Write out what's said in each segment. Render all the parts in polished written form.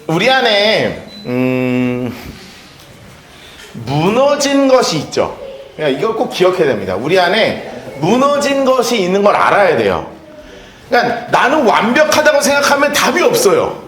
우리 안에 무너진 것이 있죠. 그러니까 이거 꼭 기억해야 됩니다. 우리 안에 무너진 것이 있는 걸 알아야 돼요. 그러니까 나는 완벽하다고 생각하면 답이 없어요.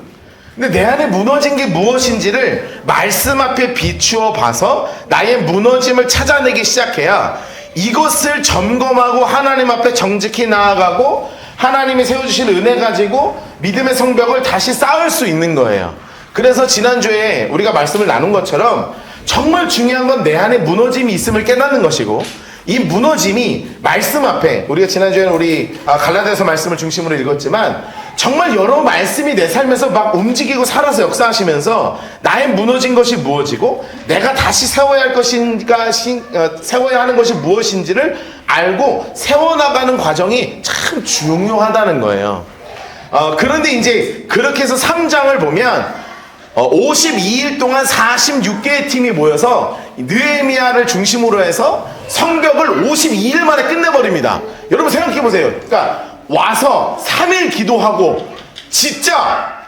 근데 내 안에 무너진 게 무엇인지를 말씀 앞에 비추어 봐서 나의 무너짐을 찾아내기 시작해야 이것을 점검하고 하나님 앞에 정직히 나아가고 하나님이 세워주신 은혜 가지고 믿음의 성벽을 다시 쌓을 수 있는 거예요. 그래서 지난주에 우리가 말씀을 나눈 것처럼 정말 중요한 건 내 안에 무너짐이 있음을 깨닫는 것이고, 이 무너짐이 말씀 앞에, 우리가 지난주에는 우리 갈라디아서 말씀을 중심으로 읽었지만 정말 여러 말씀이 내 삶에서 막 움직이고 살아서 역사하시면서 나의 무너진 것이 무엇이고 내가 다시 세워야 할 것인가, 세워야 하는 것이 무엇인지를 알고 세워나가는 과정이 참 중요하다는 거예요. 그런데 이제 그렇게 해서 3장을 보면 52일 동안 46개의 팀이 모여서 느헤미야를 중심으로 해서 성벽을 52일 만에 끝내버립니다. 여러분 생각해 보세요. 그러니까 와서 3일 기도하고 진짜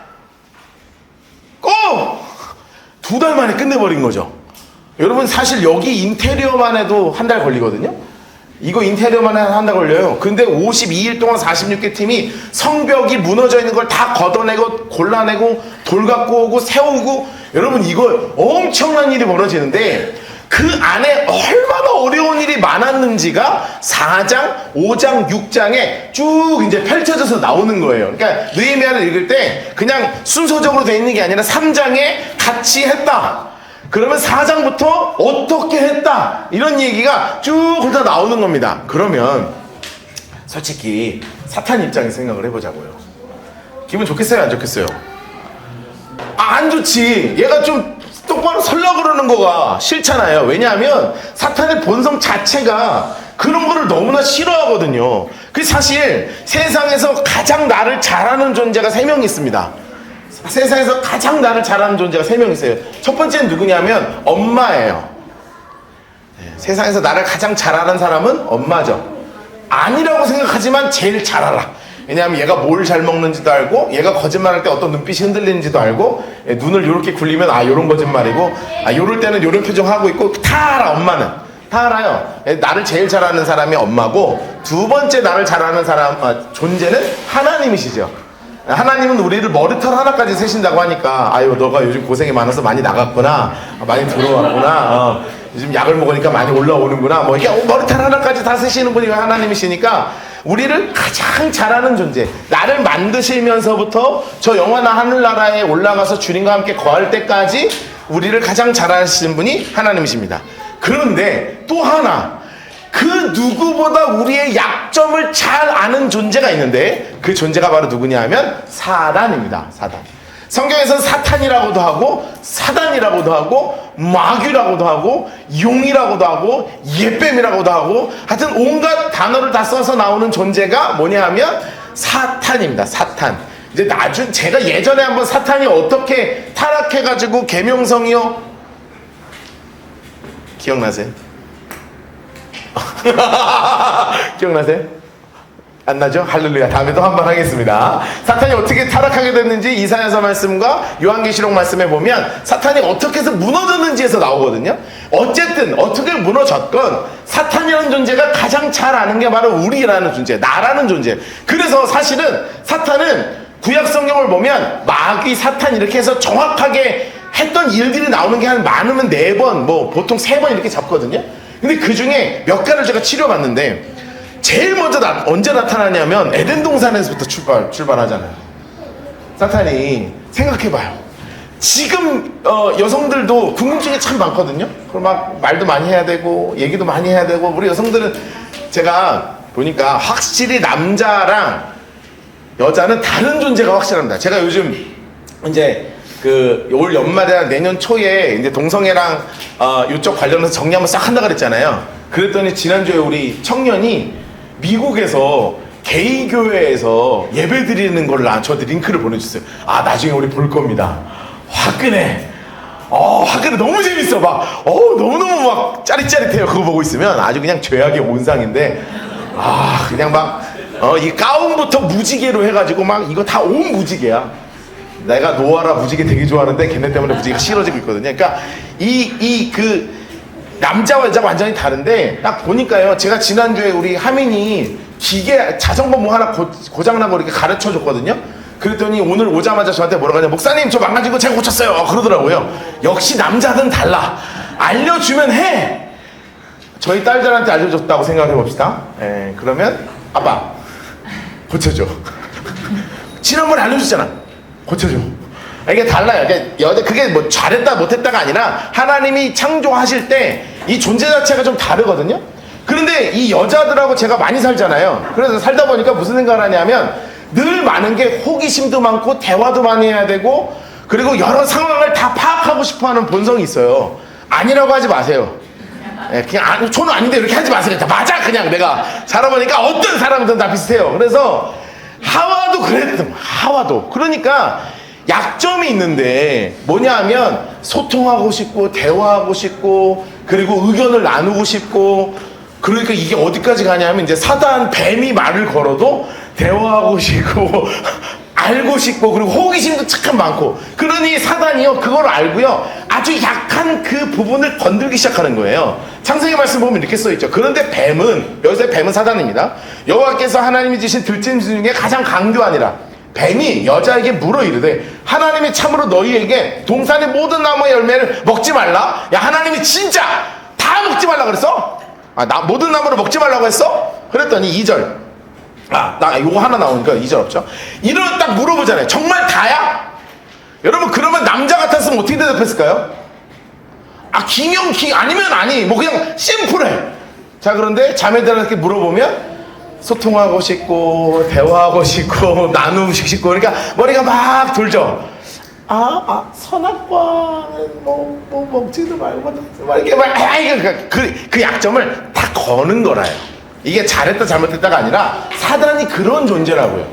꼭 2달 만에 끝내버린 거죠. 여러분 사실 여기 인테리어만 해도 한 달 걸리거든요. 이거 인테리어만 한 달 걸려요. 근데 52일 동안 46개 팀이 성벽이 무너져 있는 걸 다 걷어내고 골라내고 돌 갖고 오고 세우고, 여러분 이거 엄청난 일이 벌어지는데 그 안에 얼마나 어려운 일이 많았는지가 4장, 5장, 6장에 쭉 이제 펼쳐져서 나오는 거예요. 그러니까 느헤미야를 읽을 때 그냥 순서적으로 돼 있는 게 아니라 3장에 같이 했다, 그러면 4장부터 어떻게 했다, 이런 얘기가 쭉 훑어 나오는 겁니다. 그러면 솔직히 사탄 입장에서 생각을 해보자고요. 기분 좋겠어요, 안 좋겠어요? 안 좋지. 얘가 좀 똑바로 설라 그러는 거가 싫잖아요. 왜냐하면 사탄의 본성 자체가 그런 거를 너무나 싫어하거든요. 그 사실 세상에서 가장 나를 잘하는 존재가 3명 있습니다. 세상에서 가장 나를 잘하는 존재가 3명 있어요. 첫 번째는 누구냐면 엄마예요. 세상에서 나를 가장 잘하는 사람은 엄마죠. 아니라고 생각하지만 제일 잘 알아. 왜냐하면 얘가 뭘 잘 먹는지도 알고, 얘가 거짓말할 때 어떤 눈빛이 흔들리는지도 알고, 눈을 이렇게 굴리면 요런 거짓말이고, 요럴 때는 요런 표정하고 있고, 다 알아. 엄마는 다 알아요. 나를 제일 잘하는 사람이 엄마고, 두 번째 나를 잘하는 사람 존재는 하나님이시죠. 하나님은 우리를 머리털 하나까지 세신다고 하니까, 아유 너가 요즘 고생이 많아서 많이 나갔구나, 많이 들어왔구나, 요즘 약을 먹으니까 많이 올라오는구나, 뭐 이게 머리털 하나까지 다 세시는 분이 하나님이시니까 우리를 가장 잘하는 존재, 나를 만드시면서부터 저 영원한 하늘나라에 올라가서 주님과 함께 거할 때까지 우리를 가장 잘하시는 분이 하나님이십니다. 그런데 또 하나, 그 누구보다 우리의 약점을 잘 아는 존재가 있는데 그 존재가 바로 누구냐 하면 사단입니다. 사단. 성경에서는 사탄이라고도 하고 사단이라고도 하고 마귀라고도 하고 용이라고도 하고 예뱀이라고도 하고, 하여튼 온갖 단어를 다 써서 나오는 존재가 뭐냐 하면 사탄입니다. 사탄. 이제 제가 예전에 한번 사탄이 어떻게 타락해가지고 계명성이요, 기억나세요? 기억나세요? 안 나죠? 할렐루야. 다음에도 한번 하겠습니다. 사탄이 어떻게 타락하게 됐는지 이사야서 말씀과 요한계시록 말씀에 보면 사탄이 어떻게 해서 무너졌는지에서 나오거든요. 어쨌든 어떻게 무너졌건 사탄이라는 존재가 가장 잘 아는 게 바로 우리라는 존재, 나라는 존재. 그래서 사실은 사탄은 구약 성경을 보면 마귀, 사탄 이렇게 해서 정확하게 했던 일들이 나오는 게 한 많으면 4번, 뭐 보통 3번 이렇게 잡거든요. 근데 그 중에 몇 가지를 제가 치료받는데 제일 먼저 언제 나타나냐면 에덴 동산에서부터 출발하잖아요. 사탄이 생각해봐요. 지금 여성들도 궁금증이 참 많거든요. 그럼 막 말도 많이 해야 되고 얘기도 많이 해야 되고, 우리 여성들은 제가 보니까 확실히 남자랑 여자는 다른 존재가 확실합니다. 제가 요즘 이제 올 연말이나 내년 초에 이제 동성애랑 이쪽 관련해서 정리 한번 싹 한다 그랬잖아요. 그랬더니 지난주에 우리 청년이 미국에서 게이 교회에서 예배 드리는 걸 저한테 링크를 보내줬어요. 나중에 우리 볼 겁니다. 화끈해. 화끈해. 너무 재밌어. 너무너무 막 짜릿짜릿해요. 그거 보고 있으면 아주 그냥 죄악의 온상인데, 그냥 이 가운부터 무지개로 해가지고 이거 다 온 무지개야. 내가 노아라 무지개 되게 좋아하는데 걔네 때문에 무지개가 싫어지고 있거든요. 그러니까 남자와 여자가 완전히 다른데 딱 보니까요. 제가 지난주에 우리 하민이 기계 자전거 뭐 하나 고장나고 이렇게 가르쳐 줬거든요. 그랬더니 오늘 오자마자 저한테 뭐라고 하냐, 목사님 저 망가진 거 제가 고쳤어요 그러더라고요. 역시 남자든 달라. 알려주면 해. 저희 딸들한테 알려줬다고 생각해 봅시다. 그러면 아빠 고쳐줘. 지난번에 알려줬잖아. 고쳐줘. 이게 달라요. 그게 뭐 잘했다 못했다가 아니라 하나님이 창조하실 때 이 존재 자체가 좀 다르거든요. 그런데 이 여자들하고 제가 많이 살잖아요. 그래서 살다 보니까 무슨 생각을 하냐면 늘 많은 게 호기심도 많고 대화도 많이 해야 되고 그리고 여러 상황을 다 파악하고 싶어하는 본성이 있어요. 아니라고 하지 마세요. 그냥 저는 아닌데 이렇게 하지 마세요. 맞아. 그냥 내가 살아보니까 어떤 사람들은 다 비슷해요. 그래서 하와도 그랬던 하와도 그러니까 약점이 있는데 뭐냐 하면 소통하고 싶고 대화하고 싶고 그리고 의견을 나누고 싶고 그러니까 이게 어디까지 가냐 하면 이제 사단 뱀이 말을 걸어도 대화하고 싶고 알고 싶고 그리고 호기심도 참 많고 그러니 사단이요 그걸 알고요 아주 약한 그 부분을 건들기 시작하는 거예요. 창세기 말씀 보면 이렇게 써있죠. 그런데 뱀은 여기서 뱀은 사단입니다. 여호와께서 하나님이 주신 들짐승 중에 가장 강교하니라. 뱀이 여자에게 물어 이르되 하나님이 참으로 너희에게 동산의 모든 나무의 열매를 먹지 말라. 야 하나님이 진짜 다 먹지 말라 그랬어? 모든 나무를 먹지 말라고 했어? 그랬더니 2절 나 요거 하나 나오니까 2절 없죠. 이런 딱 물어보잖아요. 정말 다야? 여러분 그러면 남자 같았으면 어떻게 대답했을까요? 아니면 아니 뭐 그냥 심플해. 자 그런데 자매들한테 물어보면 소통하고 싶고 대화하고 싶고 나누고 싶고 그러니까 머리가 막 돌죠. 선악과는 뭐 먹지도 말고 이렇게 그 약점을 다 거는 거라요. 이게 잘했다 잘못했다가 아니라 사단이 그런 존재라고요.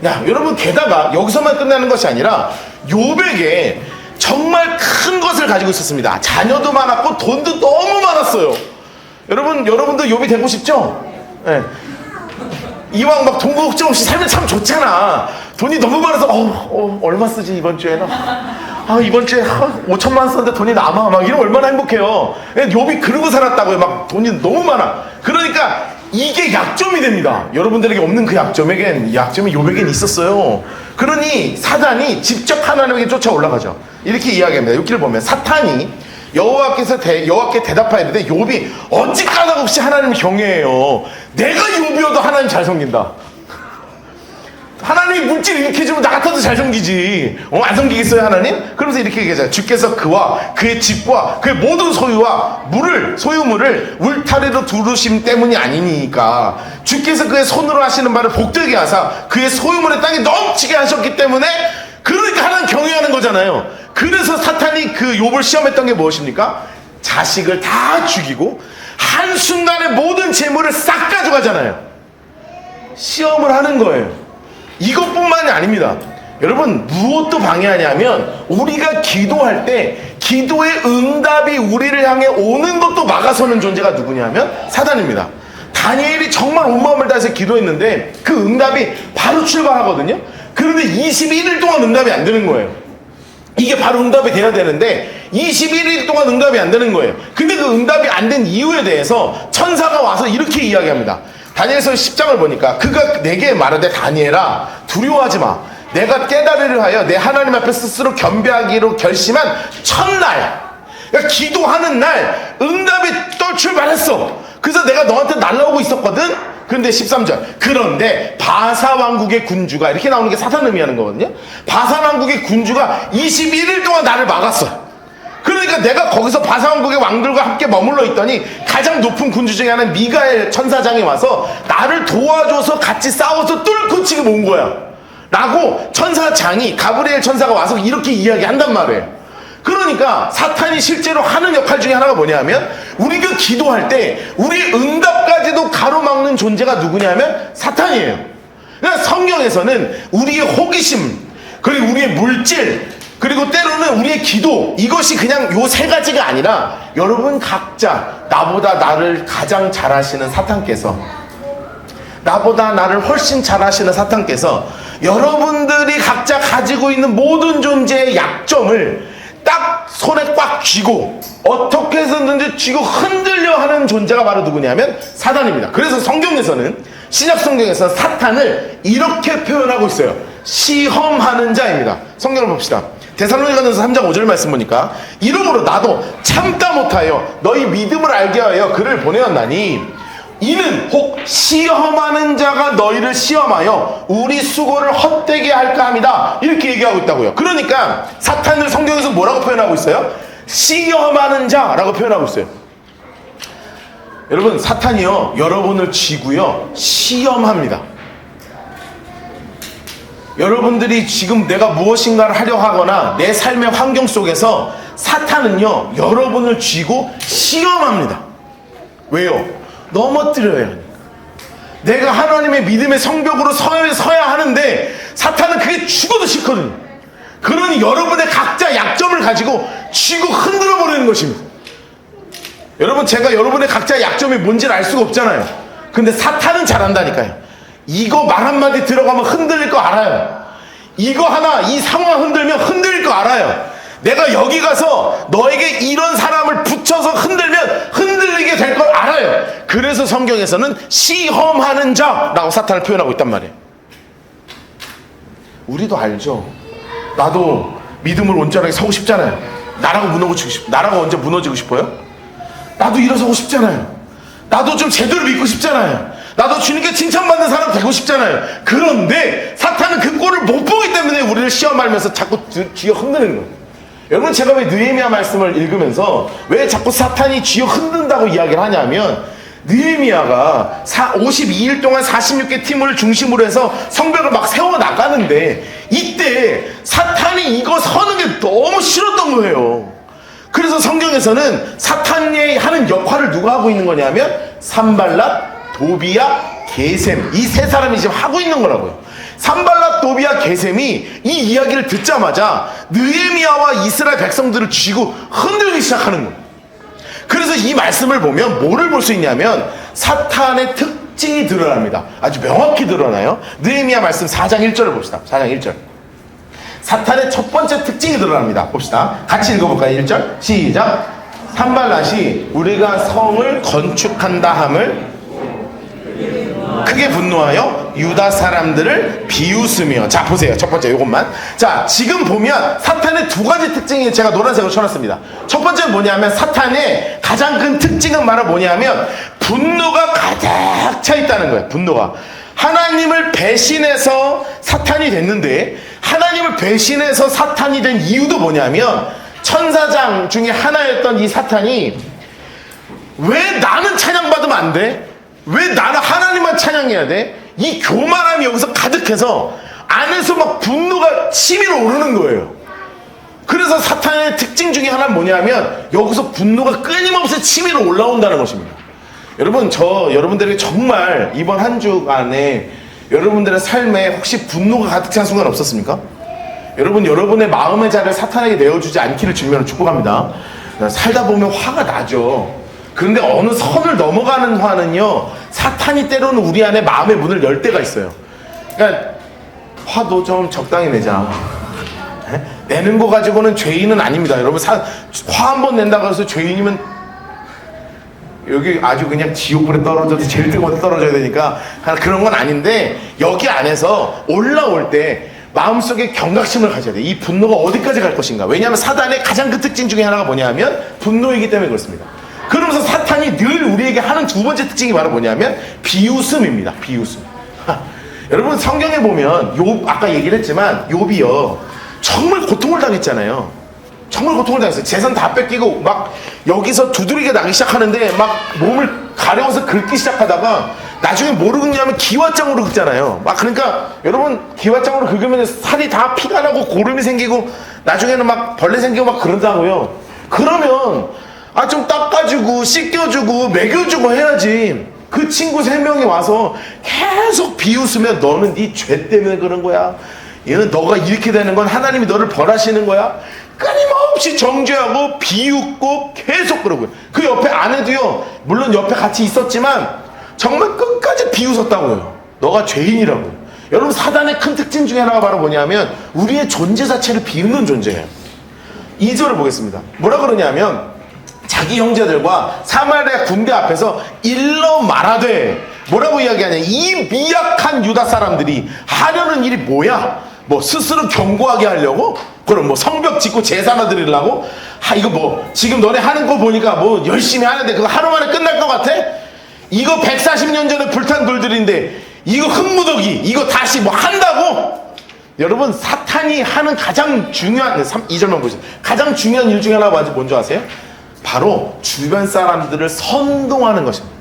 야 여러분 게다가 여기서만 끝나는 것이 아니라 욥에게 정말 큰 것을 가지고 있었습니다. 자녀도 많았고 돈도 너무 많았어요. 여러분도 욥이 되고 싶죠? 네. 이왕 막 돈 걱정 없이 살면 참 좋잖아. 돈이 너무 많아서 얼마 쓰지 이번 주에는 이번 주에 5천만 원 썼는데 돈이 남아 막 이러면 얼마나 행복해요. 욥이 그러고 살았다고요. 막 돈이 너무 많아. 그러니까 이게 약점이 됩니다. 여러분들에게 없는 그 약점이 욥에겐 있었어요. 그러니 사단이 직접 하나님에게 쫓아 올라가죠. 이렇게 이야기합니다. 6기를 보면 사탄이 여호와께 대답하였는데 욥이 어찌 까닭없이 하나님을 경외해요. 내가 욥이어도 하나님 잘 섬긴다. 하나님이 물질 이렇게 해주면 나 같아도 잘 섬기지. 안 섬기겠어요 하나님? 그러면서 이렇게 얘기하잖아요. 주께서 그와 그의 집과 그의 모든 소유물을 울타리로 두르심 때문이 아니니까 주께서 그의 손으로 하시는 바를 복되게 하사 그의 소유물의 땅에 넘치게 하셨기 때문에 그러니까 하나님 경외하는 거잖아요. 그래서 사탄이 그 욥을 시험했던 게 무엇입니까? 자식을 다 죽이고 한순간에 모든 재물을 싹 가져가잖아요. 시험을 하는 거예요. 이것뿐만이 아닙니다. 여러분 무엇도 방해하냐면 우리가 기도할 때 기도의 응답이 우리를 향해 오는 것도 막아서는 존재가 누구냐면 사단입니다. 다니엘이 정말 온 마음을 다해서 기도했는데 그 응답이 바로 출발하거든요. 그런데 21일 동안 응답이 안 되는 거예요. 이게 바로 응답이 돼야 되는데 21일 동안 응답이 안 되는 거예요. 근데 그 응답이 안 된 이유에 대해서 천사가 와서 이렇게 이야기합니다. 다니엘서 10장을 보니까 그가 내게 말하되 다니엘아 두려워하지 마. 내가 깨달으려 하여 내 하나님 앞에 스스로 겸비하기로 결심한 첫날, 그러니까 기도하는 날 응답이 또 출발했어. 그래서 내가 너한테 날라오고 있었거든. 그런데 13절 그런데 바사 왕국의 군주가 이렇게 나오는 게 사탄을 의미하는 거거든요. 바사 왕국의 군주가 21일 동안 나를 막았어. 그러니까 내가 거기서 바사 왕국의 왕들과 함께 머물러 있더니 가장 높은 군주 중에 하나는 미가엘 천사장이 와서 나를 도와줘서 같이 싸워서 뚫고 치고 온 거야 라고 천사장이 가브리엘 천사가 와서 이렇게 이야기한단 말이에요. 그러니까 사탄이 실제로 하는 역할 중에 하나가 뭐냐면 우리가 기도할 때 우리 응답까지도 가로막는 존재가 누구냐면 사탄이에요. 그러니까 성경에서는 우리의 호기심 그리고 우리의 물질 그리고 때로는 우리의 기도 이것이 그냥 요 세 가지가 아니라 여러분 각자 나보다 나를 가장 잘 아시는 사탄께서 나보다 나를 훨씬 잘 아시는 사탄께서 여러분들이 각자 가지고 있는 모든 존재의 약점을 딱 손에 꽉 쥐고 어떻게 해서든지 쥐고 흔들려 하는 존재가 바로 누구냐면 사탄입니다. 그래서 성경에서는, 신약 성경에서 사탄을 이렇게 표현하고 있어요. 시험하는 자입니다. 성경을 봅시다. 데살로니가전서 3장 5절 말씀 보니까, 이러므로 나도 참다 못하여 너희 믿음을 알게 하여 그를 보내었나니 이는 혹 시험하는 자가 너희를 시험하여 우리 수고를 헛되게 할까 합니다. 이렇게 얘기하고 있다고요. 그러니까 사탄을 성경에서 뭐라고 표현하고 있어요? 시험하는 자라고 표현하고 있어요. 여러분, 사탄이요, 여러분을 쥐고요 시험합니다. 여러분들이 지금 내가 무엇인가를 하려 하거나 내 삶의 환경 속에서 사탄은요 여러분을 쥐고 시험합니다. 왜요? 넘어뜨려야 하니까. 내가 하나님의 믿음의 성벽으로 서야 하는데 사탄은 그게 죽어도 싫거든요. 그러니 여러분의 각자 약점을 가지고 쥐고 흔들어 버리는 것입니다. 여러분, 제가 여러분의 각자 약점이 뭔지를 알 수가 없잖아요. 근데 사탄은 잘한다니까요. 이거 말 한마디 들어가면 흔들릴 거 알아요. 이거 하나, 이 상황 흔들면 흔들릴 거 알아요. 내가 여기 가서 너에게 이런 사람을 붙여서 흔들면 흔들리게 될 걸 알아요. 그래서 성경에서는 시험하는 자라고 사탄을 표현하고 있단 말이에요. 우리도 알죠. 나도 믿음을 온전하게 서고 싶잖아요. 나라고 언제 무너지고 싶어요? 나도 일어서고 싶잖아요. 나도 좀 제대로 믿고 싶잖아요. 나도 주님께 칭찬받는 사람 되고 싶잖아요. 그런데 사탄은 그 꼴을 못 보기 때문에 우리를 시험하면서 자꾸 쥐어 흔드는 거예요. 여러분, 제가 왜 느헤미야 말씀을 읽으면서 왜 자꾸 사탄이 쥐어 흔든다고 이야기를 하냐면, 느헤미야가 52일 동안 46개 팀을 중심으로 해서 성벽을 막 세워나가는데 이때 사탄이 이거 서는 게 너무 싫었던 거예요. 그래서 성경에서는 사탄이 하는 역할을 누가 하고 있는 거냐면 산발랏, 도비야, 게셈, 이 세 사람이 지금 하고 있는 거라고요. 산발랏, 도비야, 게셈이 이 이야기를 듣자마자 느헤미야와 이스라엘 백성들을 쥐고 흔들기 시작하는 거예요. 그래서 이 말씀을 보면 뭐를 볼 수 있냐면 사탄의 특징이 드러납니다. 아주 명확히 드러나요. 느헤미야 말씀 4장 1절을 봅시다. 4장 1절. 사탄의 첫 번째 특징이 드러납니다. 봅시다. 같이 읽어볼까요? 1절 시작. 산발랏이 우리가 성을 건축한다 함을 크게 분노하여 유다 사람들을 비웃으며. 자, 보세요. 첫 번째 요것만. 자, 지금 보면 사탄의 두 가지 특징이 제가 노란색으로 쳐놨습니다. 첫 번째는 뭐냐면, 사탄의 가장 큰 특징은 바로 뭐냐면 분노가 가득 차 있다는 거예요. 분노가. 하나님을 배신해서 사탄이 됐는데, 하나님을 배신해서 사탄이 된 이유도 뭐냐면, 천사장 중에 하나였던 이 사탄이 왜 나는 찬양받으면 안 돼? 왜 나는 하나님만 찬양해야 돼? 이 교만함이 여기서 가득해서 안에서 막 분노가 치밀어 오르는 거예요. 그래서 사탄의 특징 중에 하나는 뭐냐면 여기서 분노가 끊임없이 치밀어 올라온다는 것입니다. 여러분, 여러분들에게 정말 이번 한 주간에 여러분들의 삶에 혹시 분노가 가득 찬 순간 없었습니까? 여러분, 여러분의 마음의 자리를 사탄에게 내어주지 않기를 주님으로 축복합니다. 살다 보면 화가 나죠. 그런데 어느 선을 넘어가는 화는요, 사탄이 때로는 우리 안에 마음의 문을 열 때가 있어요. 그러니까 화도 좀 적당히 내자. 내는 거 가지고는 죄인은 아닙니다. 여러분, 화 한 번 낸다고 해서 죄인이면 여기 아주 그냥 지옥불에 떨어져도 제일 뜨거운 데 떨어져야 되니까 그런 건 아닌데, 여기 안에서 올라올 때 마음속에 경각심을 가져야 돼. 이 분노가 어디까지 갈 것인가. 왜냐하면 사단의 가장 큰 특징 중에 하나가 뭐냐면 분노이기 때문에 그렇습니다. 그러면서 사탄이 늘 우리에게 하는 두 번째 특징이 바로 뭐냐면 비웃음입니다. 비웃음. 여러분, 성경에 보면 아까 얘기를 했지만 욥이요 정말 고통을 당했잖아요. 정말 고통을 당했어요. 재산 다 뺏기고 막 여기서 두드리게 나기 시작하는데 막 몸을 가려워서 긁기 시작하다가 나중에 뭐로 긁냐면 기왓장으로 긁잖아요. 막 그러니까 여러분, 기왓장으로 긁으면 살이 다 피가 나고 고름이 생기고 나중에는 막 벌레 생기고 막 그런다고요. 그러면 좀 닦아주고 씻겨주고 먹여주고 해야지. 그 친구 3명이 와서 계속 비웃으면 너는 네 죄 때문에 그런 거야. 얘는 너가 이렇게 되는 건 하나님이 너를 벌하시는 거야. 끊임없이 정죄하고 비웃고 계속 그러고요. 그 옆에 아내도요, 물론 옆에 같이 있었지만 정말 끝까지 비웃었다고요. 너가 죄인이라고. 여러분, 사단의 큰 특징 중에 하나가 바로 뭐냐면 우리의 존재 자체를 비웃는 존재예요. 2절을 보겠습니다. 뭐라 그러냐면 자기 형제들과 사마리아 군대 앞에서 일러 말하되, 뭐라고 이야기하냐, 이 미약한 유다 사람들이 하려는 일이 뭐야? 뭐 스스로 견고하게 하려고? 그럼 뭐 성벽 짓고 제사나 드리려고? 이거 뭐 지금 너네 하는 거 보니까 뭐 열심히 하는데 그거 하루 만에 끝날 것 같아? 이거 140년 전에 불탄 돌들인데 이거 흙무더기 이거 다시 뭐 한다고? 여러분, 사탄이 하는 가장 중요한 2절만 보세요. 가장 중요한 일 중에 하나가 뭔지 아세요? 바로 주변 사람들을 선동하는 것입니다.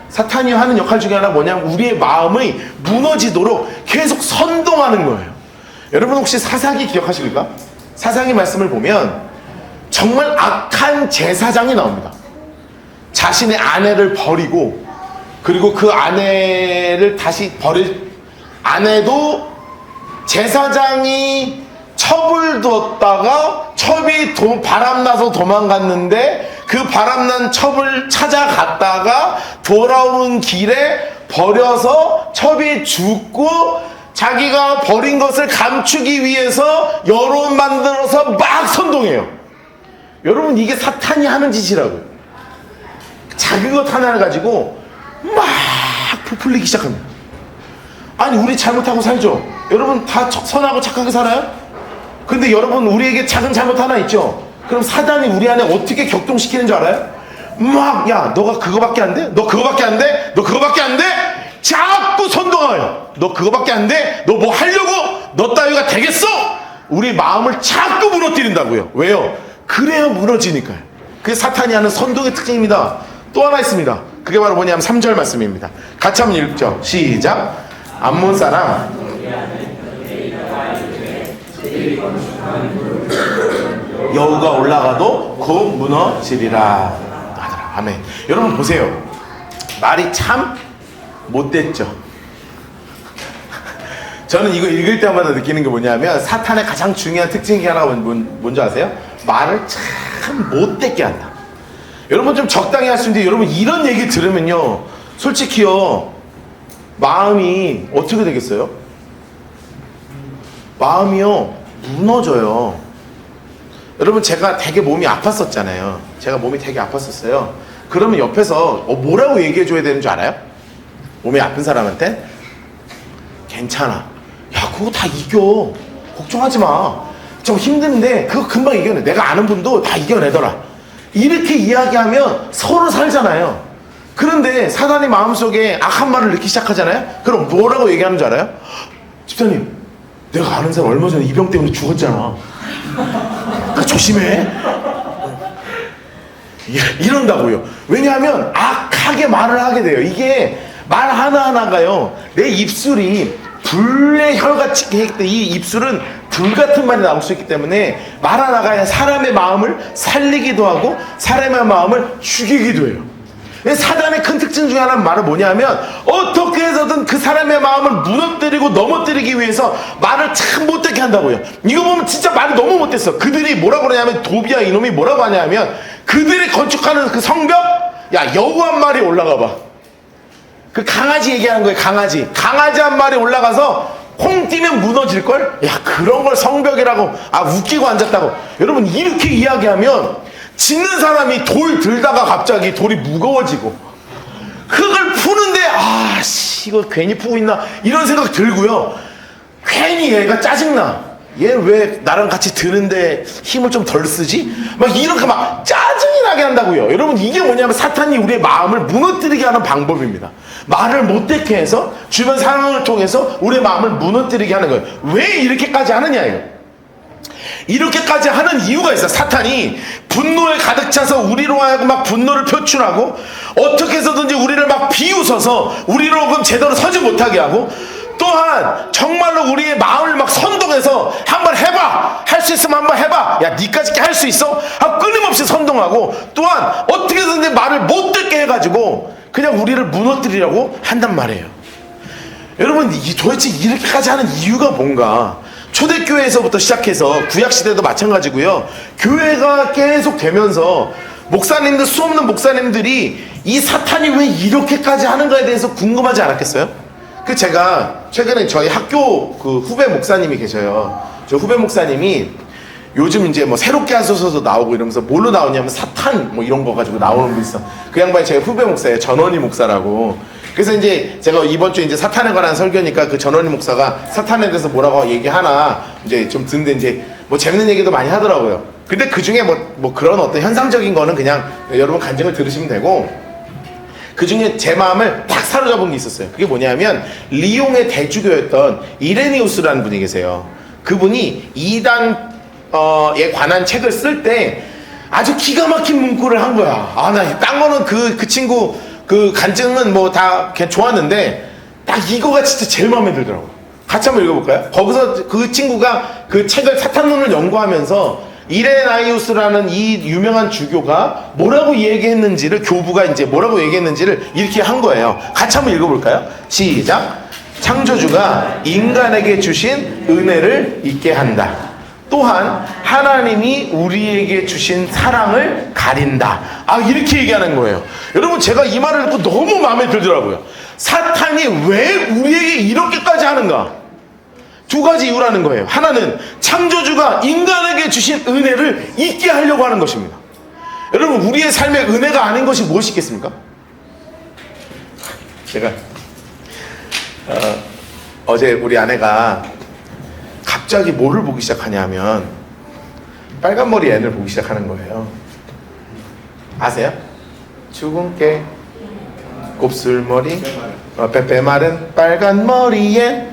사탄이 하는 역할 중에 하나가 뭐냐면 우리의 마음이 무너지도록 계속 선동하는 거예요. 여러분, 혹시 사사기 기억하십니까? 사사기 말씀을 보면 정말 악한 제사장이 나옵니다. 자신의 아내를 버리고, 그리고 그 아내를 다시 버릴 아내도 제사장이 첩을 두었다가 첩이 바람나서 도망갔는데 그 바람난 첩을 찾아갔다가 돌아오는 길에 버려서 첩이 죽고 자기가 버린 것을 감추기 위해서 여론 만들어서 막 선동해요. 여러분, 이게 사탄이 하는 짓이라고요. 자기 것 하나를 가지고 막 부풀리기 시작합니다. 아니, 우리 잘못하고 살죠? 여러분, 다 선하고 착하게 살아요? 근데 여러분, 우리에게 작은 잘못 하나 있죠? 그럼 사단이 우리 안에 어떻게 격동시키는 줄 알아요? 막, 야, 너가 그거밖에 안 돼? 너 그거밖에 안 돼? 너 그거밖에 안 돼? 자꾸 선동해요. 너 그거밖에 안 돼? 너 뭐 하려고? 너 따위가 되겠어? 우리 마음을 자꾸 무너뜨린다고요. 왜요? 그래야 무너지니까요. 그게 사탄이 하는 선동의 특징입니다. 또 하나 있습니다. 그게 바로 뭐냐면 3절 말씀입니다. 같이 한번 읽죠. 시작. 암몬 사람 여우가 올라가도 곧 무너지리라 하더라. 아멘. 여러분 보세요. 말이 참 못됐죠. 저는 이거 읽을 때마다 느끼는 게 뭐냐면 사탄의 가장 중요한 특징 중에 하나가 뭔지 아세요? 말을 참 못됐게 한다. 여러분 좀 적당히 할 수 있는데, 여러분 이런 얘기 들으면요, 솔직히요, 마음이 어떻게 되겠어요? 마음이요, 무너져요. 여러분, 제가 되게 몸이 아팠었잖아요. 제가 몸이 되게 아팠었어요. 그러면 옆에서 뭐라고 얘기해 줘야 되는 줄 알아요? 몸이 아픈 사람한테? 괜찮아. 야, 그거 다 이겨. 걱정하지 마. 좀 힘든데 그거 금방 이겨내. 내가 아는 분도 다 이겨내더라. 이렇게 이야기하면 서로 살잖아요. 그런데 사단이 마음속에 악한 말을 넣기 시작하잖아요. 그럼 뭐라고 얘기하는 줄 알아요? 집사님, 내가 아는 사람 얼마 전에 이 병 때문에 죽었잖아. 그러니까 조심해. 이런다고요. 왜냐하면 악하게 말을 하게 돼요. 이게 말 하나하나가요, 내 입술이 불의 혈같이 했기 때문에 이 입술은 불같은 말이 나올 수 있기 때문에 말 하나가 사람의 마음을 살리기도 하고 사람의 마음을 죽이기도 해요. 사단의 큰 특징 중에 하나는 말은 뭐냐면 어떻게 해서든 그 사람의 마음을 무너뜨리고 넘어뜨리기 위해서 말을 참 못되게 한다고요. 이거 보면 진짜 말이 너무 못됐어. 그들이 뭐라고 그러냐면, 도비야 이놈이 뭐라고 하냐면, 그들이 건축하는 그 성벽, 야, 여우 한 마리 올라가 봐. 그 강아지 얘기하는 거예요. 강아지 한 마리 올라가서 콩 뛰면 무너질걸? 야, 그런 걸 성벽이라고, 웃기고 앉았다고. 여러분, 이렇게 이야기하면 짓는 사람이 돌 들다가 갑자기 돌이 무거워지고, 흙을 푸는데 이거 괜히 푸고 있나 이런 생각 들고요. 괜히 얘가 짜증나. 얘 왜 나랑 같이 드는데 힘을 좀 덜 쓰지? 막 이렇게 막 짜증이 나게 한다고요. 여러분, 이게 뭐냐면 사탄이 우리의 마음을 무너뜨리게 하는 방법입니다. 말을 못되게 해서 주변 상황을 통해서 우리의 마음을 무너뜨리게 하는 거예요. 왜 이렇게까지 하느냐예요. 이렇게까지 하는 이유가 있어요. 사탄이 분노에 가득 차서 우리로 하여금 막 분노를 표출하고, 어떻게 해서든지 우리를 막 비웃어서 우리로 그럼 제대로 서지 못하게 하고, 또한 정말로 우리의 마음을 막 선동해서 한번 해봐, 할 수 있으면 한번 해봐, 야 니까지 할 수 있어? 끊임없이 선동하고, 또한 어떻게 해서든지 말을 못 듣게 해가지고 그냥 우리를 무너뜨리려고 한단 말이에요. 여러분, 도대체 이렇게까지 하는 이유가 뭔가? 초대교회에서부터 시작해서 구약시대도 마찬가지고요. 교회가 계속 되면서 수없는 목사님들이 이 사탄이 왜 이렇게까지 하는가에 대해서 궁금하지 않았겠어요? 그 제가 최근에 저희 학교 그 후배 목사님이 계셔요. 저 후배 목사님이 요즘 이제 뭐 새롭게 하소서도 나오고 이러면서 뭘로 나오냐면 사탄 뭐 이런 거 가지고 나오는 거 있어. 그 양반이 제 후배 목사예요. 전원희 목사라고. 그래서 이제 제가 이번 주에 이제 사탄에 관한 설교니까 그 전원희 목사가 사탄에 대해서 뭐라고 얘기하나 이제 좀 듣는데 이제 뭐 재밌는 얘기도 많이 하더라고요. 근데 그 중에 뭐 그런 어떤 현상적인 거는 그냥 여러분 간증을 들으시면 되고, 그 중에 제 마음을 딱 사로잡은 게 있었어요. 그게 뭐냐면 리옹의 대주교였던 이레니우스라는 분이 계세요. 그분이 이단에 관한 책을 쓸 때 아주 기가 막힌 문구를 한 거야. 아, 나 딴 거는 그 친구 그 간증은 뭐 다 그냥 좋았는데 딱 이거가 진짜 제일 마음에 들더라고. 같이 한번 읽어볼까요? 거기서 그 친구가 그 책을 사탄론을 연구하면서 이레나이우스라는 이 유명한 주교가 뭐라고 얘기했는지를, 교부가 이제 뭐라고 얘기했는지를 이렇게 한 거예요. 같이 한번 읽어볼까요? 시작. 창조주가 인간에게 주신 은혜를 잊게 한다. 또한 하나님이 우리에게 주신 사랑을 가린다. 아, 이렇게 얘기하는 거예요. 여러분, 제가 이 말을 듣고 너무 마음에 들더라고요. 사탄이 왜 우리에게 이렇게까지 하는가? 두 가지 이유라는 거예요. 하나는 창조주가 인간에게 주신 은혜를 잊게 하려고 하는 것입니다. 여러분, 우리의 삶에 은혜가 아닌 것이 무엇이 있겠습니까? 제가 어제 우리 아내가 갑자기 뭐를 보기 시작하냐면 빨간 머리 앤을 보기 시작하는 거예요. 아세요? 죽은 깨 곱슬머리 빼빼 마른 빨간 머리에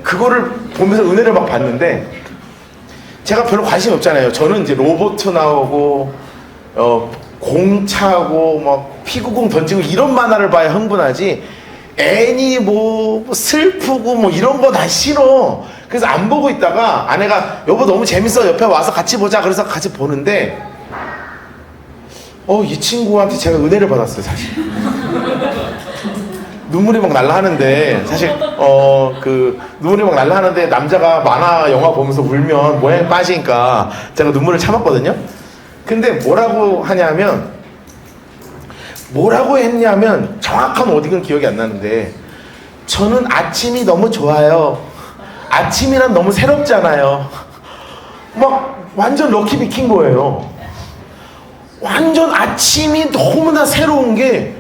그거를 보면서 은혜를 막 봤는데, 제가 별로 관심이 없잖아요. 저는 이제 로봇 나오고 공 차고 막 피구공 던지고 이런 만화를 봐야 흥분하지, 애니 뭐 슬프고 뭐 이런 거 다 싫어. 그래서 안 보고 있다가 아내가 여보 너무 재밌어, 옆에 와서 같이 보자, 그래서 같이 보는데 이 친구한테 제가 은혜를 받았어요. 사실 눈물이 막 날라 하는데, 사실 그 눈물이 막 날라 하는데 남자가 만화 영화 보면서 울면 모양이 빠지니까 제가 눈물을 참았거든요. 근데 뭐라고 했냐면 정확한 어디는 기억이 안 나는데, 저는 아침이 너무 좋아요. 아침이란 너무 새롭잖아요. 막 완전 럭키 비킨 거예요. 완전 아침이 너무나 새로운 게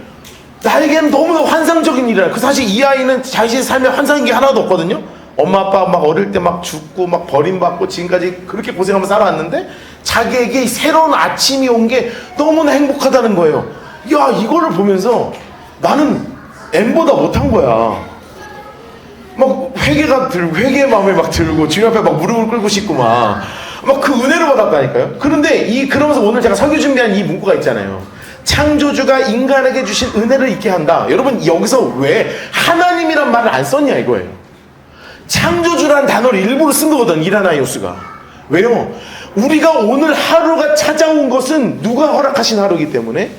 나에게는 너무나 환상적인 일이라. 그 사실 이 아이는 자신의 삶에 환상인 게 하나도 없거든요. 엄마 아빠 막 어릴 때 막 죽고 막 버림받고 지금까지 그렇게 고생하면서 살아왔는데 자기에게 새로운 아침이 온 게 너무나 행복하다는 거예요. 야, 이거를 보면서 나는 M보다 못한 거야. 막 회개의 마음이 막 들고 주님 앞에 막 무릎을 꿇고 싶고 막 그 은혜를 받았다니까요. 그런데 그러면서 오늘 제가 설교 준비한 이 문구가 있잖아요. 창조주가 인간에게 주신 은혜를 잊게 한다. 여러분, 여기서 왜 하나님이란 말을 안 썼냐 이거예요. 창조주란 단어를 일부러 쓴 거거든, 이라나이오스가. 왜요? 우리가 오늘 하루가 찾아온 것은 누가 허락하신 하루이기 때문에,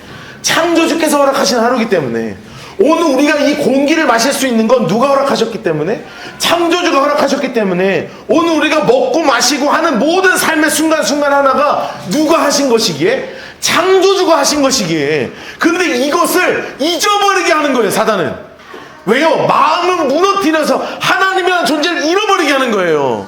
창조주께서 허락하신 하루이기 때문에, 오늘 우리가 이 공기를 마실 수 있는 건 누가 허락하셨기 때문에, 창조주가 허락하셨기 때문에, 오늘 우리가 먹고 마시고 하는 모든 삶의 순간순간 하나가 누가 하신 것이기에? 창조주가 하신 것이기에. 근데 이것을 잊어버리게 하는 거예요, 사단은. 왜요? 마음을 무너뜨려서 하나님이라는 존재를 잃어버리게 하는 거예요.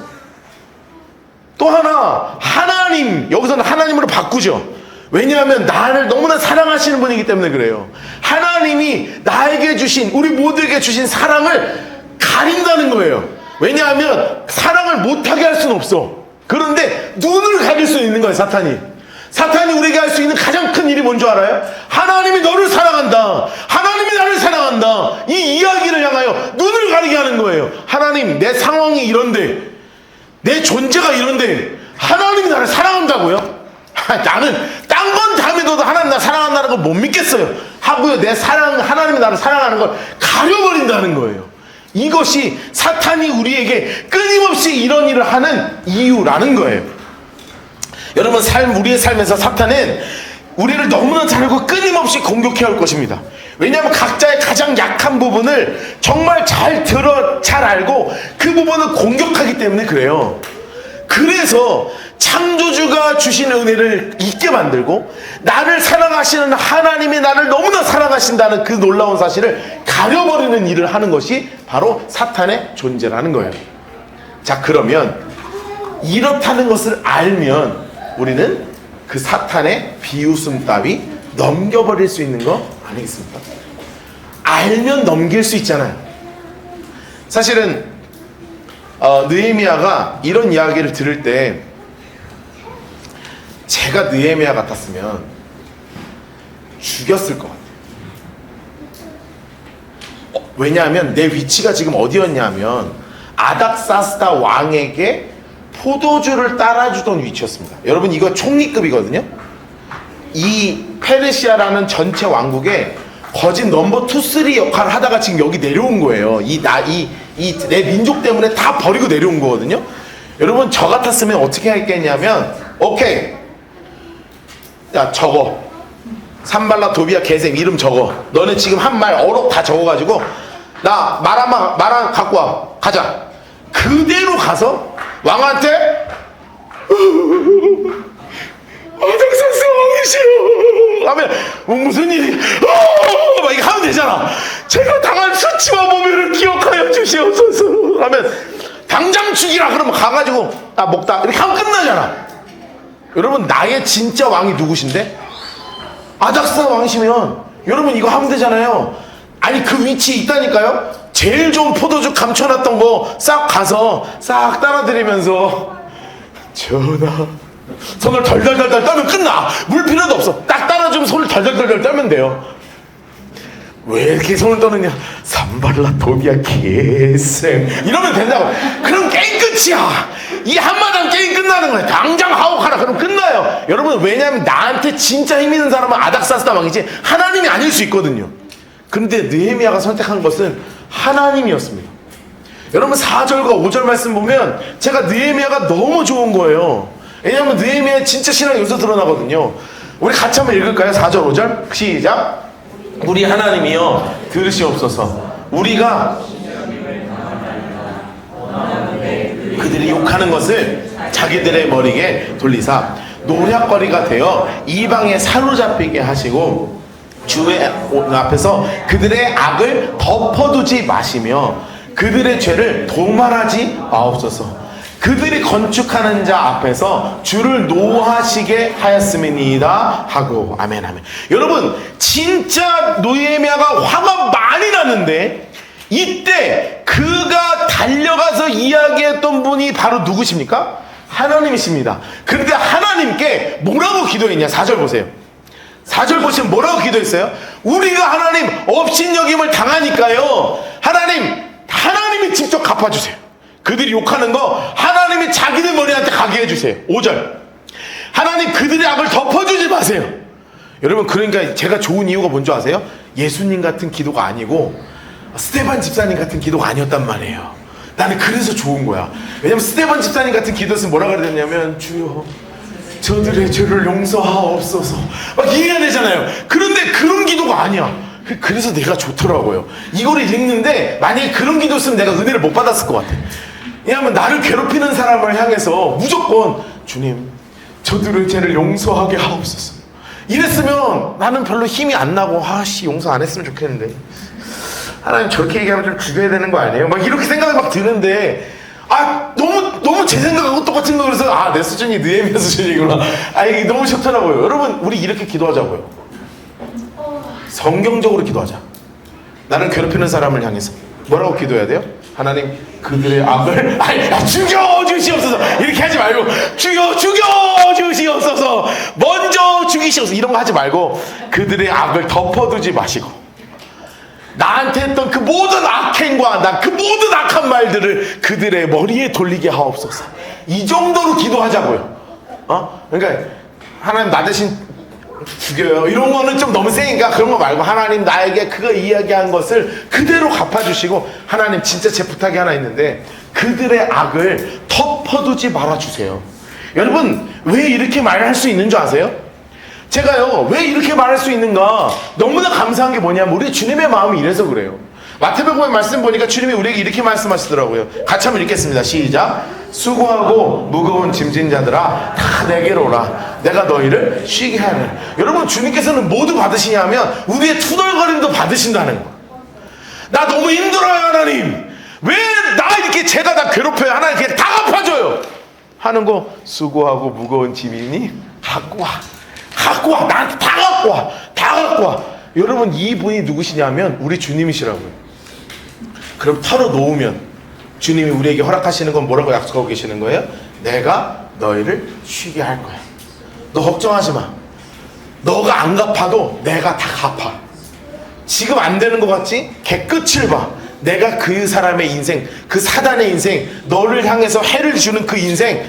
또 하나, 하나님, 여기서는 하나님으로 바꾸죠. 왜냐하면 나를 너무나 사랑하시는 분이기 때문에 그래요. 하나님이 나에게 주신, 우리 모두에게 주신 사랑을 가린다는 거예요. 왜냐하면 사랑을 못하게 할 수는 없어. 그런데 눈을 가릴 수 있는 거예요, 사탄이. 사탄이 우리에게 할 수 있는 가장 큰 일이 뭔 줄 알아요? 하나님이 너를 사랑한다, 하나님이 나를 사랑한다, 이 이야기를 향하여 눈을 가리게 하는 거예요. 하나님, 내 상황이 이런데, 내 존재가 이런데 하나님이 나를 사랑한다고요? 나는 딴 건 다 믿어도 하나님 나를 사랑한다는 걸 못 믿겠어요. 하고요, 하나님이 나를 사랑하는 걸 가려버린다는 거예요. 이것이 사탄이 우리에게 끊임없이 이런 일을 하는 이유라는 거예요. 여러분, 우리의 삶에서 사탄은 우리를 너무나 잘 알고 끊임없이 공격해 올 것입니다. 왜냐하면 각자의 가장 약한 부분을 정말 잘 알고 그 부분을 공격하기 때문에 그래요. 그래서 창조주가 주신 은혜를 잊게 만들고 나를 사랑하시는 하나님이 나를 너무나 사랑하신다는 그 놀라운 사실을 가려버리는 일을 하는 것이 바로 사탄의 존재라는 거예요. 자, 그러면 이렇다는 것을 알면 우리는 그 사탄의 비웃음 따위 넘겨버릴 수 있는 거 아니겠습니까? 알면 넘길 수 있잖아요. 사실은 느헤미야가 이런 이야기를 들을 때 제가 느헤미야 같았으면 죽였을 것 같아요. 왜냐하면 내 위치가 지금 어디였냐면 아닥사스다 왕에게 포도주를 따라주던 위치였습니다. 여러분, 이거 총리급이거든요. 이 페르시아라는 전체 왕국에 거진 넘버 2, 3 역할을 하다가 지금 여기 내려온 거예요. 내 민족 때문에 다 버리고 내려온 거거든요. 여러분, 저 같았으면 어떻게 했겠냐면, 오케이, 야, 적어. 산발라 도비아 개셈 이름 적어. 너네 지금 한 말 어록 다 적어가지고 나 말 갖고 와. 가자. 그대로 가서 왕한테 아닥사스 왕이시여 하면 무슨 일이 막 이렇게 하면 되잖아. 제가 당한 수치와 모멸을 기억하여 주시옵소서 하면 당장 죽이라 그러면 가가지고 먹다 이렇게 하면 끝나잖아. 여러분, 나의 진짜 왕이 누구신데? 아닥사 왕이시면 여러분 이거 하면 되잖아요. 아니, 그 위치에 있다니까요. 제일 좋은 포도주 감춰놨던 거 싹 가서 싹 따라드리면서 전하 손을 덜덜덜덜 떨면 끝나. 물 필요도 없어. 딱 따라주면 손을 덜덜덜덜 떨면 돼요. 왜 이렇게 손을 떠느냐? 산발라 도비아 개생 이러면 된다고. 그럼 게임 끝이야. 이 한마당 게임 끝나는 거야. 당장 하옥하라 그럼 끝나요. 여러분, 왜냐하면 나한테 진짜 힘 있는 사람은 아닥사스다 왕이지 하나님이 아닐 수 있거든요. 그런데 느헤미야가 선택한 것은 하나님이었습니다. 여러분, 4절과 5절 말씀 보면 제가 느헤미야가 너무 좋은 거예요. 왜냐하면 느헤미야의 진짜 신앙이 여기서 드러나거든요. 우리 같이 한번 읽을까요? 4절 5절 시작. 우리 하나님이여 들으시옵소서. 우리가 그들이 욕하는 것을 자기들의 머리에 돌리사 노략거리가 되어 이방에 사로잡히게 하시고 주의 앞에서 그들의 악을 덮어두지 마시며 그들의 죄를 도말하지 마옵소서. 그들이 건축하는 자 앞에서 주를 노하시게 하였음이니이다 하고. 아멘 아멘. 여러분, 진짜 느헤미야가 화가 많이 나는데 이때 그가 달려가서 이야기했던 분이 바로 누구십니까? 하나님이십니다. 그런데 하나님께 뭐라고 기도했냐? 4절 보세요. 4절 보시면 뭐라고 기도했어요? 우리가 하나님 업신여김을 당하니까요, 하나님이 직접 갚아주세요. 그들이 욕하는 거 하나님이 자기들 머리한테 가게 해주세요. 5절 하나님 그들의 악을 덮어주지 마세요. 여러분, 그러니까 제가 좋은 이유가 뭔지 아세요? 예수님 같은 기도가 아니고 스데반 집사님 같은 기도가 아니었단 말이에요. 나는 그래서 좋은 거야. 왜냐면 스데반 집사님 같은 기도였으면 뭐라 그랬냐면 주여 저들의 죄를 용서하옵소서 막 이래야 되잖아요. 그런데 그런 기도가 아니야. 그래서 내가 좋더라고요. 이거를 읽는데 만약에 그런 기도였으면 내가 은혜를 못 받았을 것 같아. 왜냐하면 나를 괴롭히는 사람을 향해서 무조건 주님 저들의 죄를 용서하게 하옵소서 이랬으면 나는 별로 힘이 안 나고 용서 안 했으면 좋겠는데 하나님 저렇게 얘기하면 좀 죽여야 되는 거 아니에요? 막 이렇게 생각이 막 드는데 너무 제 생각하고 똑같은 거 그래서 내 수준이 느헤미야 수준이구나. 이게 너무 좋더라고요. 여러분, 우리 이렇게 기도하자고요. 성경적으로 기도하자. 나를 괴롭히는 사람을 향해서 뭐라고 기도해야 돼요? 하나님 그들의 악을 죽여주시옵소서 이렇게 하지 말고 죽여주시옵소서 먼저 죽이시옵소서 이런 거 하지 말고 그들의 악을 덮어두지 마시고 나한테 했던 그 모든 악행과 그 모든 악한 말들을 그들의 머리에 돌리게 하옵소서. 이 정도로 기도하자고요. 그러니까 하나님 나 대신 죽여요 이런 거는 좀 너무 세니까 그런 거 말고 하나님 나에게 그거 이야기한 것을 그대로 갚아주시고 하나님 진짜 제 부탁이 하나 있는데 그들의 악을 덮어두지 말아주세요. 여러분, 왜 이렇게 말할 수 있는 줄 아세요? 제가요 왜 이렇게 말할 수 있는가 너무나 감사한 게 뭐냐면 우리 주님의 마음이 이래서 그래요. 마태복음의 말씀 보니까 주님이 우리에게 이렇게 말씀하시더라고요. 같이 한번 읽겠습니다. 시작. 수고하고 무거운 짐진 자들아 다 내게로 오라. 내가 너희를 쉬게 하리. 여러분, 주님께서는 모두 받으시냐면 우리의 투덜거림도 받으신다는 거예요. 나 너무 힘들어요, 하나님. 왜 나 이렇게 제가 다 괴롭혀요? 하나님 그냥 다 갚아줘요 하는 거. 수고하고 무거운 짐이니 갖고 와. 갖고 와. 나한테 다 갖고 와. 다 갖고 와. 여러분, 이분이 누구시냐면 우리 주님이시라고요. 그럼 털어놓으면 주님이 우리에게 허락하시는 건 뭐라고 약속하고 계시는 거예요? 내가 너희를 쉬게 할 거야. 너 걱정하지 마. 너가 안 갚아도 내가 다 갚아. 지금 안 되는 것 같지? 개끝을 봐. 내가 그 사람의 인생, 그 사단의 인생, 너를 향해서 해를 주는 그 인생,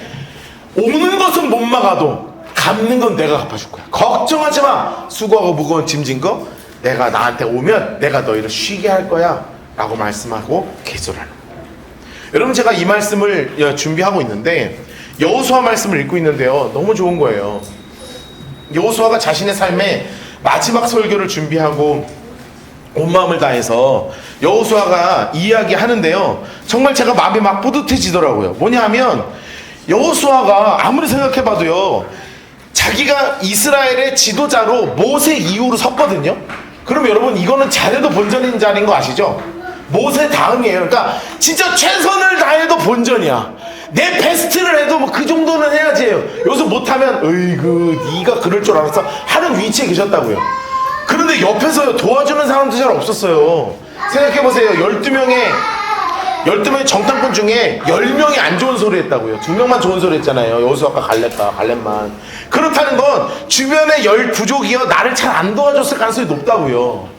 오는 것은 못 막아도 갚는 건 내가 갚아줄 거야. 걱정하지 마. 수고하고 무거운 짐진 거 내가 나한테 오면 내가 너희를 쉬게 할 거야 라고 말씀하고 계속하는 거예요. 여러분, 제가 이 말씀을 준비하고 있는데 여호수아 말씀을 읽고 있는데요, 너무 좋은 거예요. 여호수아가 자신의 삶의 마지막 설교를 준비하고 온 마음을 다해서 여호수아가 이야기하는데요, 정말 제가 마음이 막 뿌듯해지더라고요. 뭐냐 하면 여호수아가 아무리 생각해봐도요, 자기가 이스라엘의 지도자로 모세 이후로 섰거든요. 그럼 여러분, 이거는 잘해도 본전인 자리인 거 아시죠? 모세 다음이에요. 그러니까 진짜 최선을 다해도 본전이야. 내 베스트를 해도 뭐 그 정도는 해야지 해요. 여기서 못하면 어이구 네가 그럴 줄 알았어 하는 위치에 계셨다고요. 그런데 옆에서 도와주는 사람도 잘 없었어요. 생각해보세요. 12명의 정탐꾼 중에 10명이 안 좋은 소리 했다고요. 2명만 좋은 소리 했잖아요. 여호수아가 갈렙만. 그렇다는 건 주변의 12족이요 나를 잘 안 도와줬을 가능성이 높다고요.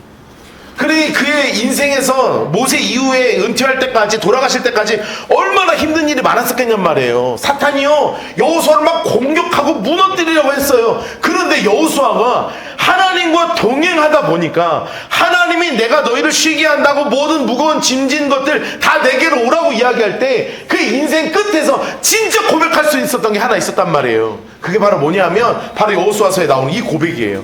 그러니 그의 인생에서 모세 이후에 은퇴할 때까지, 돌아가실 때까지 얼마나 힘든 일이 많았었겠냔 말이에요. 사탄이요 여호수아를 막 공격하고 무너뜨리려고 했어요. 그런데 여호수아가 하나님과 동행하다 보니까 하나님이 내가 너희를 쉬게 한다고 모든 무거운 짐진 것들 다 내게로 오라고 이야기할 때 그 인생 끝에서 진짜 고백할 수 있었던 게 하나 있었단 말이에요. 그게 바로 뭐냐면 바로 여호수아서에 나오는 이 고백이에요.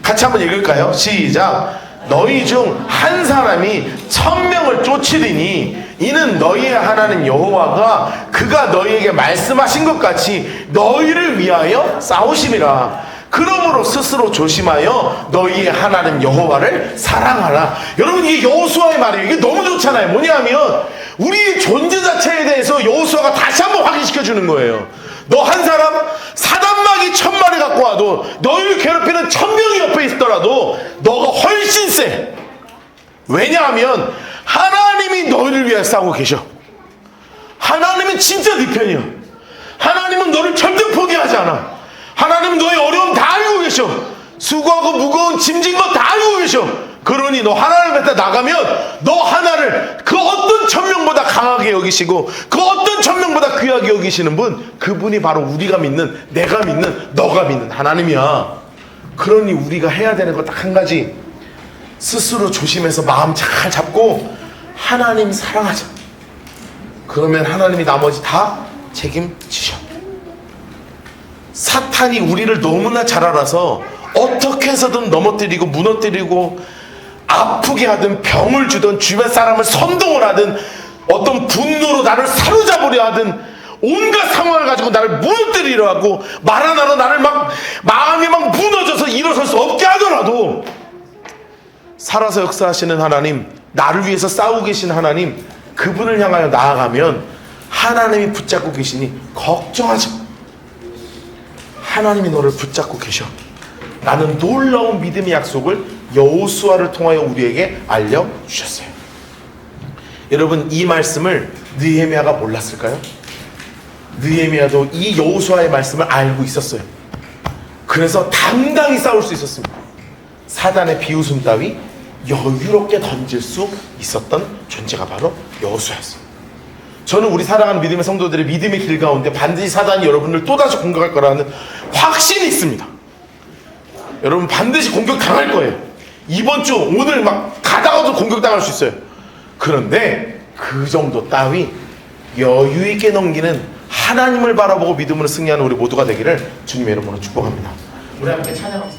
같이 한번 읽을까요? 시작. 너희 중 한 사람이 1000명을 쫓으리니 이는 너희의 하나님 여호와가 그가 너희에게 말씀하신 것 같이 너희를 위하여 싸우심이라. 그러므로 스스로 조심하여 너희의 하나님 여호와를 사랑하라. 여러분, 이게 여호수아의 말이에요. 이게 너무 좋잖아요. 뭐냐면 우리의 존재 자체에 대해서 여호수아가 다시 한번 확인시켜 주는 거예요. 너 한 사람 사단마귀 1000마리 갖고 와도 너희를 괴롭히는 1000명이 옆에 있더라도 너가 훨씬 세. 왜냐하면 하나님이 너희를 위해 싸우고 계셔. 하나님은 진짜 네 편이야. 하나님은 너를 절대 포기하지 않아. 하나님은 너의 어려움 다 알고 계셔. 수고하고 무거운 짐진 거 다 알고 계셔. 그러니 너 하나님 앞에 나가면 너 하나를 그 어떤 1000명보다 강하게 여기시고 그 어떤 1000명보다 귀하게 여기시는 분, 그분이 바로 우리가 믿는, 내가 믿는, 너가 믿는 하나님이야. 그러니 우리가 해야 되는 거 딱 한 가지, 스스로 조심해서 마음 잘 잡고 하나님 사랑하자. 그러면 하나님이 나머지 다 책임지셔. 사탄이 우리를 너무나 잘 알아서 어떻게 해서든 넘어뜨리고 무너뜨리고 아프게 하든 병을 주든 주변 사람을 선동을 하든 어떤 분노로 나를 사로잡으려 하든 온갖 상황을 가지고 나를 무너뜨리려 하고 말 하나로 나를 막 마음이 막 무너져서 일어설 수 없게 하더라도 살아서 역사하시는 하나님, 나를 위해서 싸우고 계신 하나님, 그분을 향하여 나아가면 하나님이 붙잡고 계시니 걱정하지 마. 하나님이 너를 붙잡고 계셔. 라는 놀라운 믿음의 약속을 여호수아를 통하여 우리에게 알려주셨어요. 여러분, 이 말씀을 느헤미야가 몰랐을까요? 느헤미야도 이 여호수아의 말씀을 알고 있었어요. 그래서 당당히 싸울 수 있었습니다. 사단의 비웃음 따위 여유롭게 던질 수 있었던 존재가 바로 여호수아였어요. 저는 우리 사랑하는 믿음의 성도들의 믿음의 길 가운데 반드시 사단이 여러분을 또다시 공격할 거라는 확신이 있습니다. 여러분, 반드시 공격당할 거예요. 이번 주 오늘 막 가다가도 공격당할 수 있어요. 그런데 그 정도 따위 여유 있게 넘기는, 하나님을 바라보고 믿음으로 승리하는 우리 모두가 되기를 주님의 이름으로 축복합니다. 우리 함께 찬양합시다.